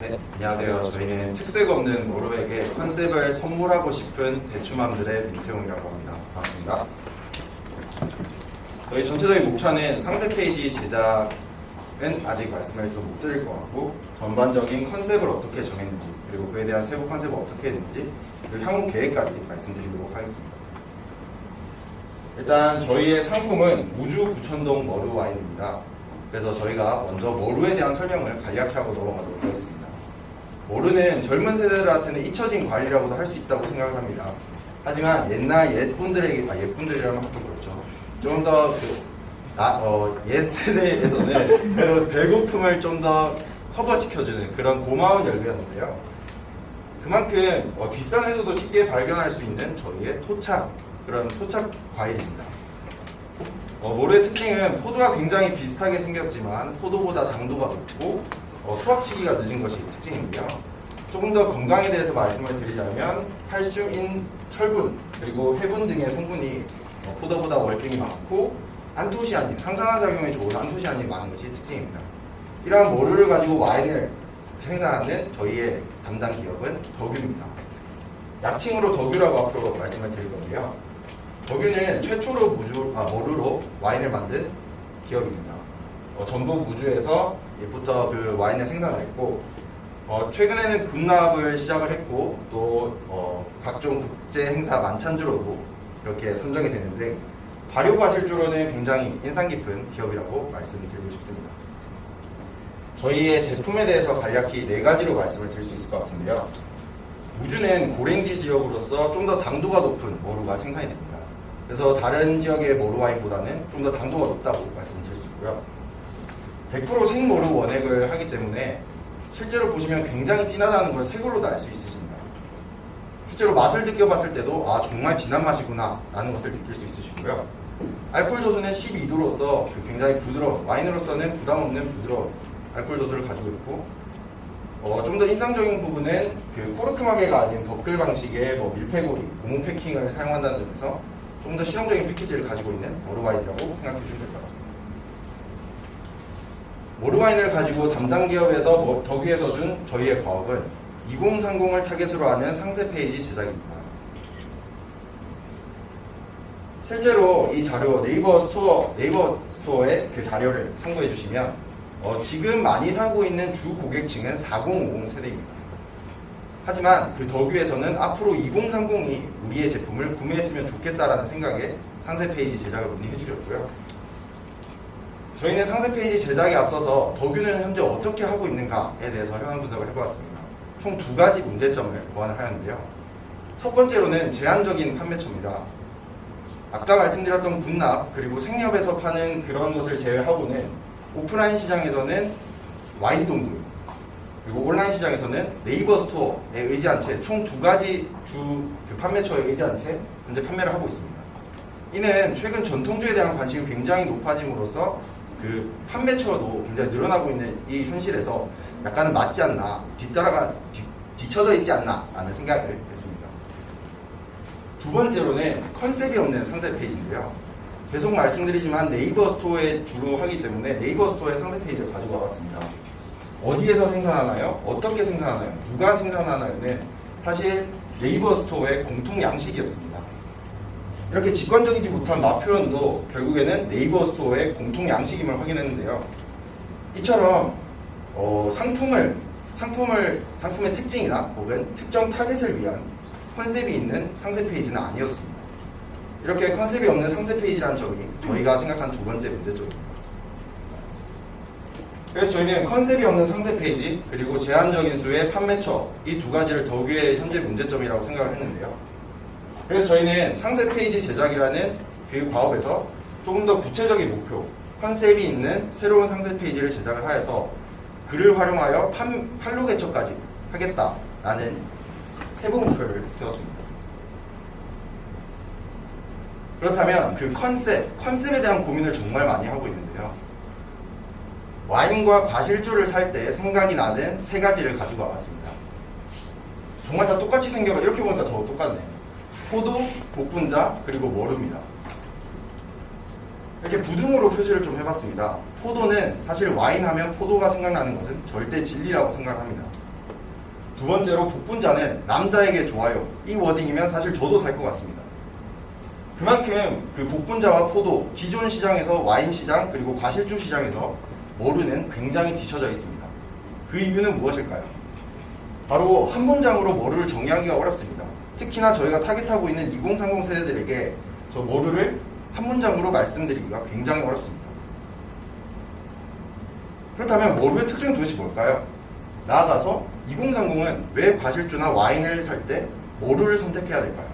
네, 안녕하세요. 저희는 특색 없는 모루에게 컨셉을 선물하고 싶은 대추맘들의 민태용이라고 합니다. 반갑습니다. 저희 전체적인 목차는 상세 페이지 제작은 아직 말씀을 좀 못 드릴 것 같고, 전반적인 컨셉을 어떻게 정했는지, 그리고 그에 대한 세부 컨셉을 어떻게 했는지, 그리고 향후 계획까지 말씀드리도록 하겠습니다. 일단 저희의 상품은 우주 구천동 머루 와인입니다. 그래서 저희가 먼저 머루에 대한 설명을 간략히 하고 넘어가도록 하겠습니다. 머루는 젊은 세대들한테는 잊혀진 과일이라고도 할 수 있다고 생각을 합니다. 하지만 옛날 옛분들에게, 옛분들이라면 좀 그렇죠. 좀 더 옛 세대에서는 그래도 배고픔을 좀 더 커버시켜주는 그런 고마운 열매였는데요. 그만큼 비싼 데서도 쉽게 발견할 수 있는 저희의 토착, 그런 토착 과일입니다. 머루의 특징은 포도와 굉장히 비슷하게 생겼지만 포도보다 당도가 높고 수확 시기가 늦은 것이 특징인데요. 조금 더 건강에 대해서 말씀을 드리자면 칼슘인 철분 그리고 해분 등의 성분이 포도보다 월등히 많고 안토시아닌, 항산화 작용이 좋은 안토시아닌이 많은 것이 특징입니다. 이러한 머루를 가지고 와인을 생산하는 저희의 담당 기업은 덕유입니다. 약칭으로 덕유라고 앞으로 말씀을 드릴 건데요. 덕유는 최초로 머루로 와인을 만든 기업입니다. 전북 무주에서 부터 그 와인을 생산을 했고, 최근에는 군납을 시작을 했고, 또 각종 국제 행사 만찬주로도 이렇게 선정이 되는데, 발효과실주로는 굉장히 인상 깊은 기업이라고 말씀드리고 싶습니다. 저희의 제품에 대해서 간략히 4가지로 말씀을 드릴 수 있을 것 같은데요. 무주는 고랭지 지역으로서 좀 더 당도가 높은 머루가 생산이 됩니다. 그래서 다른 지역의 머루 와인보다는 좀 더 당도가 높다고 말씀드릴 수 있고요. 100% 생머루 원액을 하기 때문에 실제로 보시면 굉장히 진하다는 걸 색으로도 알 수 있으십니다. 실제로 맛을 느껴봤을 때도 정말 진한 맛이구나 라는 것을 느낄 수 있으시고요. 알코올 도수는 12도로서 굉장히 부드러운, 와인으로서는 부담없는 부드러운 알코올 도수를 가지고 있고, 좀 더 인상적인 부분은 그 코르크마개가 아닌 버클 방식의 밀폐고리, 고무 패킹을 사용한다는 점에서 좀 더 실용적인 패키지를 가지고 있는 머루 와인이라고 생각해 주시면 될 것 같습니다. 머루 와인을 가지고 담당 기업에서 덕유에서 준 저희의 과업은 2030을 타겟으로 하는 상세 페이지 제작입니다. 실제로 이 자료 네이버 스토어에 그 자료를 참고해 주시면 지금 많이 사고 있는 주 고객층은 4050 세대입니다. 하지만 그 덕유에서는 앞으로 2030이 우리의 제품을 구매했으면 좋겠다라는 생각에 상세 페이지 제작을 문의해 주셨고요. 저희는 상세 페이지 제작에 앞서서 덕유는 현재 어떻게 하고 있는가에 대해서 현황 분석을 해보았습니다. 총 2가지 문제점을 보완을 하였는데요. 첫 번째로는 제한적인 판매처입니다. 아까 말씀드렸던 군납 그리고 생협에서 파는 그런 것을 제외하고는 오프라인 시장에서는 와인 동굴 그리고 온라인 시장에서는 네이버 스토어에 의지한 채 총 2가지 주 판매처에 의지한 채 현재 판매를 하고 있습니다. 이는 최근 전통주에 대한 관심이 굉장히 높아짐으로써 그 판매처도 굉장히 늘어나고 있는 이 현실에서 약간은 맞지 않나, 뒤처져 있지 않나 라는 생각을 했습니다. 두 번째로는 컨셉이 없는 상세 페이지인데요. 계속 말씀드리지만 네이버 스토어에 주로 하기 때문에 네이버 스토어에 상세 페이지를 가지고 와봤습니다. 어디에서 생산하나요? 어떻게 생산하나요? 누가 생산하나요는 사실 네이버 스토어의 공통 양식이었습니다. 이렇게 직관적이지 못한 맛 표현도 결국에는 네이버 스토어의 공통 양식임을 확인했는데요. 이처럼 상품의 특징이나 혹은 특정 타겟을 위한 컨셉이 있는 상세 페이지는 아니었습니다. 이렇게 컨셉이 없는 상세 페이지라는 점이 저희가 생각한 2번째 문제점입니다. 그래서 저희는 컨셉이 없는 상세 페이지 그리고 제한적인 수의 판매처 이 2가지를 덕유의 현재 문제점이라고 생각을 했는데요. 그래서 저희는 상세 페이지 제작이라는 그 과업에서 조금 더 구체적인 목표, 컨셉이 있는 새로운 상세 페이지를 제작을 하여서 그를 활용하여 판로 개척까지 하겠다라는 세부 목표를 세웠습니다. 그렇다면 그 컨셉에 대한 고민을 정말 많이 하고 있는데요. 와인과 과실주를 살 때 생각이 나는 3가지를 가지고 와봤습니다. 정말 다 똑같이 생겨서 이렇게 보니까 더 똑같네요. 포도, 복분자, 그리고 머루입니다. 이렇게 부등으로 표시를 좀 해봤습니다. 포도는 사실 와인 하면 포도가 생각나는 것은 절대 진리라고 생각합니다. 두 번째로 복분자는 남자에게 좋아요. 이 워딩이면 사실 저도 살 것 같습니다. 그만큼 그 복분자와 포도, 기존 시장에서 와인 시장 그리고 과실주 시장에서 머루는 굉장히 뒤처져 있습니다. 그 이유는 무엇일까요? 바로 한 문장으로 머루를 정의하기가 어렵습니다. 특히나 저희가 타겟하고 있는 2030 세대들에게 저 머루를 한 문장으로 말씀드리기가 굉장히 어렵습니다. 그렇다면 머루의 특징은 도대체 뭘까요? 나아가서 2030은 왜 과실주나 와인을 살 때 머루를 선택해야 될까요?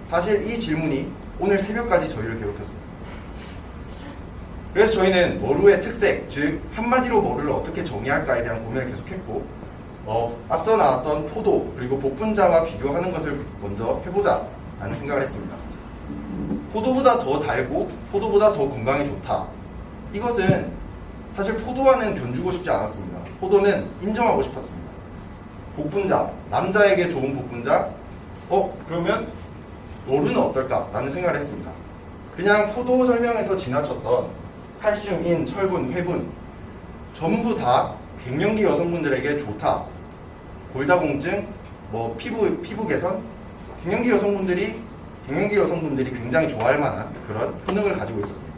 사실 이 질문이 오늘 새벽까지 저희를 괴롭혔습니다. 그래서 저희는 머루의 특색, 즉 한마디로 머루를 어떻게 정의할까에 대한 고민을 계속했고 앞서 나왔던 포도 그리고 복분자와 비교하는 것을 먼저 해보자 라는 생각을 했습니다. 포도보다 더 달고 포도보다 더 건강에 좋다. 이것은 사실 포도와는 견주고 싶지 않았습니다. 포도는 인정하고 싶었습니다. 복분자, 남자에게 좋은 복분자, 그러면 머루는 어떨까? 라는 생각을 했습니다. 그냥 포도 설명에서 지나쳤던 칼슘, 인, 철분, 회분 전부 다 갱년기 여성분들에게 좋다. 골다공증, 피부 개선, 갱년기 여성분들이 굉장히 좋아할 만한 그런 효능을 가지고 있었습니다.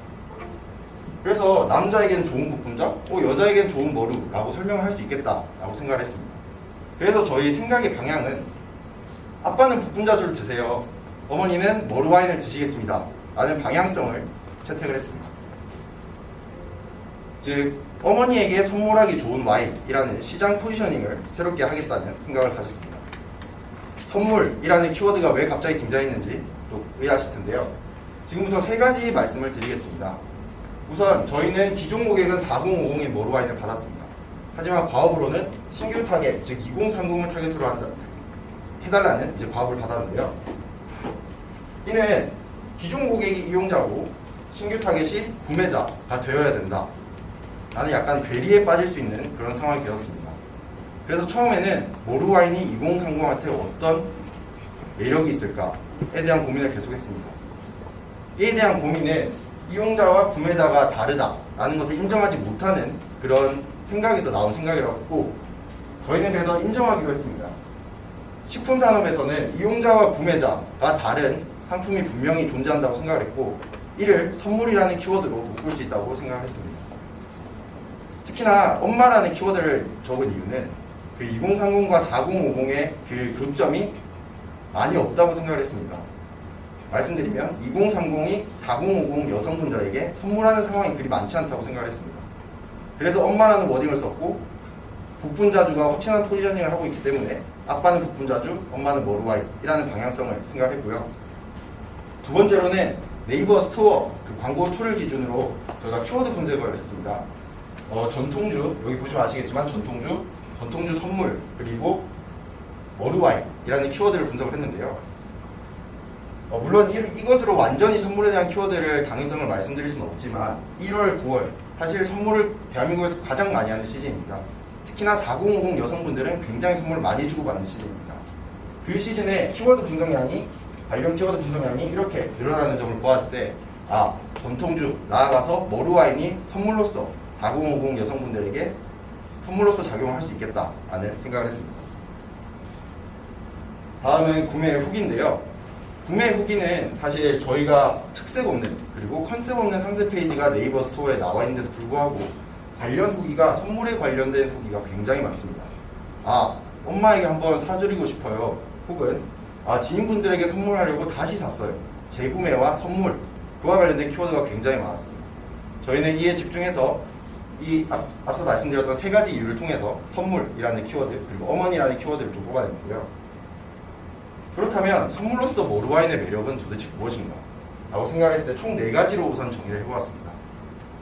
그래서 남자에겐 좋은 복분자, 여자에겐 좋은 머루라고 설명을 할 수 있겠다라고 생각을 했습니다. 그래서 저희 생각의 방향은 아빠는 복분자주를 드세요. 어머니는 머루 와인을 드시겠습니다. 라는 방향성을 채택을 했습니다. 즉, 어머니에게 선물하기 좋은 와인이라는 시장 포지셔닝을 새롭게 하겠다는 생각을 가졌습니다. 선물이라는 키워드가 왜 갑자기 등장했는지 또 의아하실 텐데요. 지금부터 세 가지 말씀을 드리겠습니다. 우선 저희는 기존 고객은 4050의 머루 와인을 받았습니다. 하지만 과업으로는 신규 타겟, 즉 2030을 타겟으로 해달라는 과업을 받았는데요. 이는 기존 고객이 이용자고 신규 타겟이 구매자가 되어야 된다. 나는 약간 괴리에 빠질 수 있는 그런 상황이 되었습니다. 그래서 처음에는 머루 와인이 2030한테 어떤 매력이 있을까에 대한 고민을 계속했습니다. 이에 대한 고민은 이용자와 구매자가 다르다라는 것을 인정하지 못하는 그런 생각에서 나온 생각이라고 했고, 저희는 그래서 인정하기로 했습니다. 식품산업에서는 이용자와 구매자가 다른 상품이 분명히 존재한다고 생각을 했고, 이를 선물이라는 키워드로 묶을 수 있다고 생각을 했습니다. 특히나 엄마라는 키워드를 적은 이유는 그 2030과 4050의 그 교점이 많이 없다고 생각을 했습니다. 말씀드리면 2030이 4050 여성분들에게 선물하는 상황이 그리 많지 않다고 생각을 했습니다. 그래서 엄마라는 워딩을 썼고, 복분자주가 확실한 포지셔닝을 하고 있기 때문에 아빠는 복분자주, 엄마는 머루 와인이라는 방향성을 생각했고요. 두 번째로는 네이버 스토어 그 광고 툴을 기준으로 저희가 키워드 분석을 했습니다. 전통주, 여기 보시면 아시겠지만 전통주 선물, 그리고 머루 와인이라는 키워드를 분석을 했는데요. 물론 이것으로 완전히 선물에 대한 키워드를 당위성을 말씀드릴 수는 없지만 1월, 9월 사실 선물을 대한민국에서 가장 많이 하는 시즌입니다. 특히나 4050 여성분들은 굉장히 선물을 많이 주고받는 시즌입니다. 그 시즌에 키워드 분석량이 관련 키워드 분석량이 이렇게 늘어나는 점을 보았을 때 전통주, 나아가서 머루 와인이 선물로서 4050 여성분들에게 선물로서 작용할 수 있겠다라는 생각을 했습니다. 다음은 구매 후기인데요. 구매 후기는 사실 저희가 특색 없는 그리고 컨셉 없는 상세 페이지가 네이버 스토어에 나와 있는데도 불구하고 관련 후기가 선물에 관련된 후기가 굉장히 많습니다. 엄마에게 한번 사드리고 싶어요. 혹은 지인분들에게 선물하려고 다시 샀어요. 재구매와 선물, 그와 관련된 키워드가 굉장히 많았습니다. 저희는 이에 집중해서 앞서 말씀드렸던 세 가지 이유를 통해서 선물이라는 키워드 그리고 어머니라는 키워드를 좀 뽑아냈는데요. 그렇다면 선물로서 머루 와인의 매력은 도대체 무엇인가? 라고 생각했을 때 총 4가지로 우선 정리를 해보았습니다.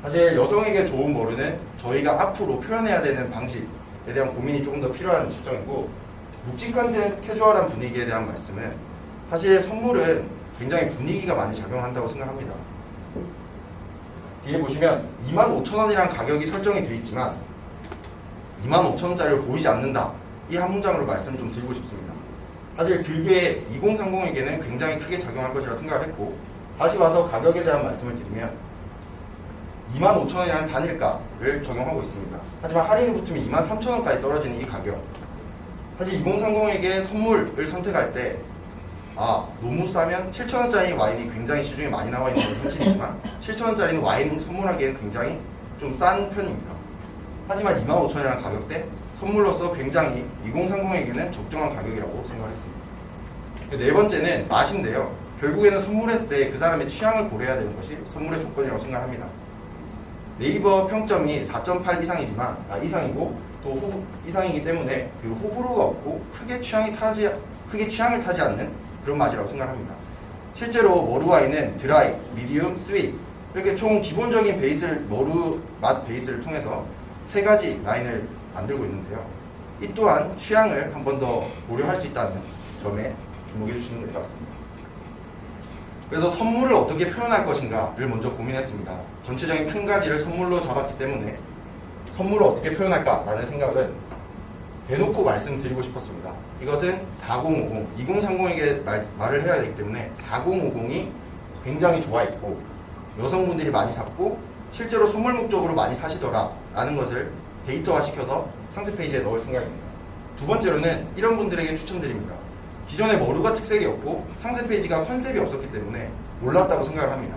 사실 여성에게 좋은 머루는 저희가 앞으로 표현해야 되는 방식에 대한 고민이 조금 더 필요한 실정이고, 묵직한 듯 캐주얼한 분위기에 대한 말씀은 사실 선물은 굉장히 분위기가 많이 작용한다고 생각합니다. 뒤에 보시면 25,000원이란 가격이 설정이 되어 있지만 25,000원짜리를 보이지 않는다. 이 한 문장으로 말씀을 좀 드리고 싶습니다. 사실 그게 2030에게는 굉장히 크게 작용할 것이라 생각을 했고, 다시 와서 가격에 대한 말씀을 드리면 25,000원이라는 단일가를 적용하고 있습니다. 하지만 할인이 붙으면 23,000원까지 떨어지는 이 가격, 사실 2030에게 선물을 선택할 때 너무 싸면 7,000원짜리 와인이 굉장히 시중에 많이 나와 있는 건 현실이지만 7,000원짜리는 와인 선물하기에는 굉장히 좀 싼 편입니다. 하지만 25,000원이라는 가격대 선물로서 굉장히 2030에게는 적정한 가격이라고 생각했습니다. 네 번째는 맛인데요. 결국에는 선물했을 때 그 사람의 취향을 고려해야 되는 것이 선물의 조건이라고 생각합니다. 네이버 평점이 4.8 이상이고 또 이상이기 때문에 그 호불호가 없고 크게 취향을 타지 않는 그런 맛이라고 생각합니다. 실제로 머루와인은 드라이, 미디움, 스윗 이렇게 총 기본적인 머루 맛 베이스를 통해서 3가지 라인을 만들고 있는데요. 이 또한 취향을 한 번 더 고려할 수 있다는 점에 주목해 주시면 될 것 같습니다. 그래서 선물을 어떻게 표현할 것인가를 먼저 고민했습니다. 전체적인 큰 가지를 선물로 잡았기 때문에 선물을 어떻게 표현할까라는 생각은 대놓고 말씀드리고 싶었습니다. 이것은 4050, 2030에게 말을 해야 되기 때문에 4050이 굉장히 좋아했고 여성분들이 많이 샀고 실제로 선물 목적으로 많이 사시더라 라는 것을 데이터화 시켜서 상세 페이지에 넣을 생각입니다. 두 번째로는 이런 분들에게 추천드립니다. 기존에 머루가 특색이었고 상세 페이지가 컨셉이 없었기 때문에 몰랐다고 생각을 합니다.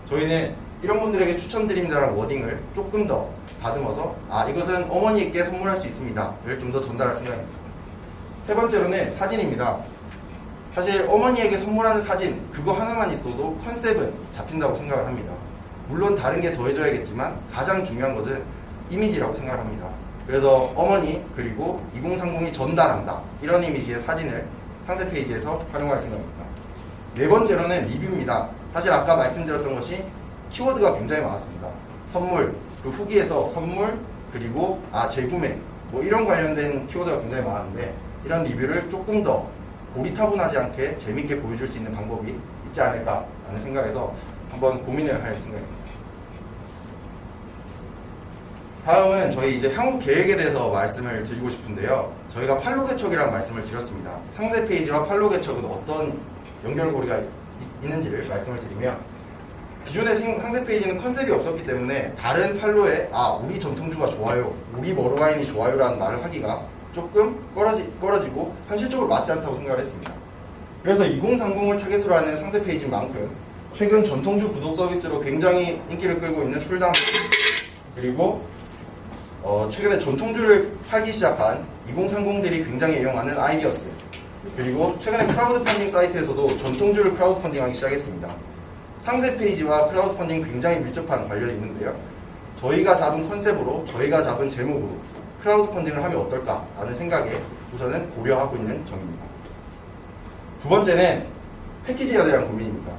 저희는 이런 분들에게 추천드립니다라는 워딩을 조금 더 다듬어서 이것은 어머니께 선물할 수 있습니다를 좀 더 전달할 생각입니다. 세 번째로는 사진입니다. 사실 어머니에게 선물하는 사진 그거 하나만 있어도 컨셉은 잡힌다고 생각을 합니다. 물론 다른 게 더해져야겠지만 가장 중요한 것은 이미지라고 생각을 합니다. 그래서 어머니 그리고 2030이 전달한다 이런 이미지의 사진을 상세 페이지에서 활용할 생각입니다. 네 번째로는 리뷰입니다. 사실 아까 말씀드렸던 것이 키워드가 굉장히 많았습니다. 선물, 그 후기에서 선물, 그리고 재구매 뭐 이런 관련된 키워드가 굉장히 많았는데 이런 리뷰를 조금 더 고리타분하지 않게 재밌게 보여줄 수 있는 방법이 있지 않을까라는 생각에서 한번 고민을 할 생각입니다. 다음은 저희 이제 향후 계획에 대해서 말씀을 드리고 싶은데요. 저희가 팔로 개척이라는 말씀을 드렸습니다. 상세 페이지와 팔로 개척은 어떤 연결고리가 있는지를 말씀을 드리면 기존의 상세 페이지는 컨셉이 없었기 때문에 다른 팔로에 우리 전통주가 좋아요, 우리 머루와인이 좋아요라는 말을 하기가 조금 꺼려지고 현실적으로 맞지 않다고 생각을 했습니다. 그래서 2030을 타겟으로 하는 상세 페이지인 만큼 최근 전통주 구독 서비스로 굉장히 인기를 끌고 있는 술담 그리고 최근에 전통주를 팔기 시작한 2030들이 굉장히 애용하는 아이디어스 그리고 최근에 크라우드 펀딩 사이트에서도 전통주를 크라우드 펀딩하기 시작했습니다. 상세 페이지와 크라우드 펀딩 굉장히 밀접한 관련이 있는데요. 저희가 잡은 컨셉으로 저희가 잡은 제목으로 크라우드 펀딩을 하면 어떨까 라는 생각에 우선은 고려하고 있는 점입니다. 두 번째는 패키지에 대한 고민입니다.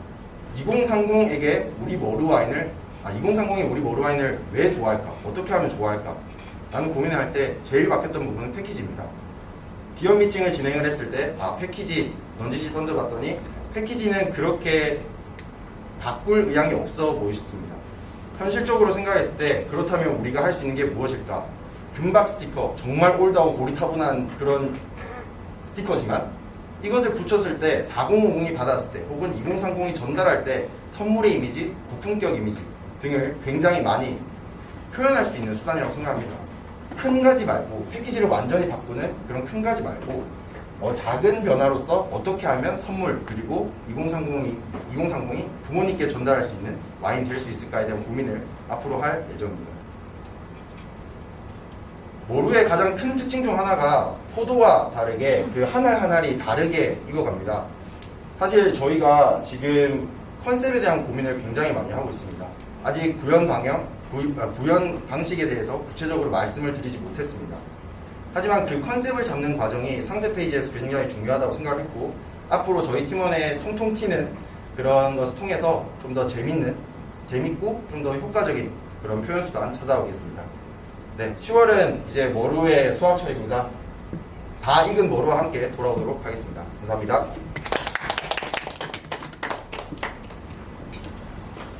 2030에게 우리 머루와인을 2030이 우리 머루와인을 왜 좋아할까? 어떻게 하면 좋아할까? 라는 고민을 할 때 제일 막혔던 부분은 패키지입니다. 기업 미팅을 진행을 했을 때 패키지 넌지시 던져봤더니 패키지는 그렇게 바꿀 의향이 없어 보이셨습니다. 현실적으로 생각했을 때 그렇다면 우리가 할 수 있는 게 무엇일까? 금박 스티커, 정말 올드하고 고리타분한 그런 스티커지만 이것을 붙였을 때 4050이 받았을 때 혹은 2030이 전달할 때 선물의 이미지, 고품격 이미지 등을 굉장히 많이 표현할 수 있는 수단이라고 생각합니다. 큰 가지 말고 패키지를 완전히 바꾸는 그런 큰 가지 말고 작은 변화로서 어떻게 하면 선물 그리고 2030이 부모님께 전달할 수 있는 와인 될 수 있을까에 대한 고민을 앞으로 할 예정입니다. 머루의 가장 큰 특징 중 하나가 포도와 다르게 그 한 알 한 알이 다르게 익어갑니다. 사실 저희가 지금 컨셉에 대한 고민을 굉장히 많이 하고 있습니다. 아직 구현 방식에 대해서 구체적으로 말씀을 드리지 못했습니다. 하지만 그 컨셉을 잡는 과정이 상세 페이지에서 굉장히 중요하다고 생각했고 앞으로 저희 팀원의 통통 튀는 그런 것을 통해서 좀 더 재밌고 좀 더 효과적인 그런 표현 수단 찾아오겠습니다. 네, 10월은 이제 머루의 수확철입니다. 다 익은 머루와 함께 돌아오도록 하겠습니다. 감사합니다.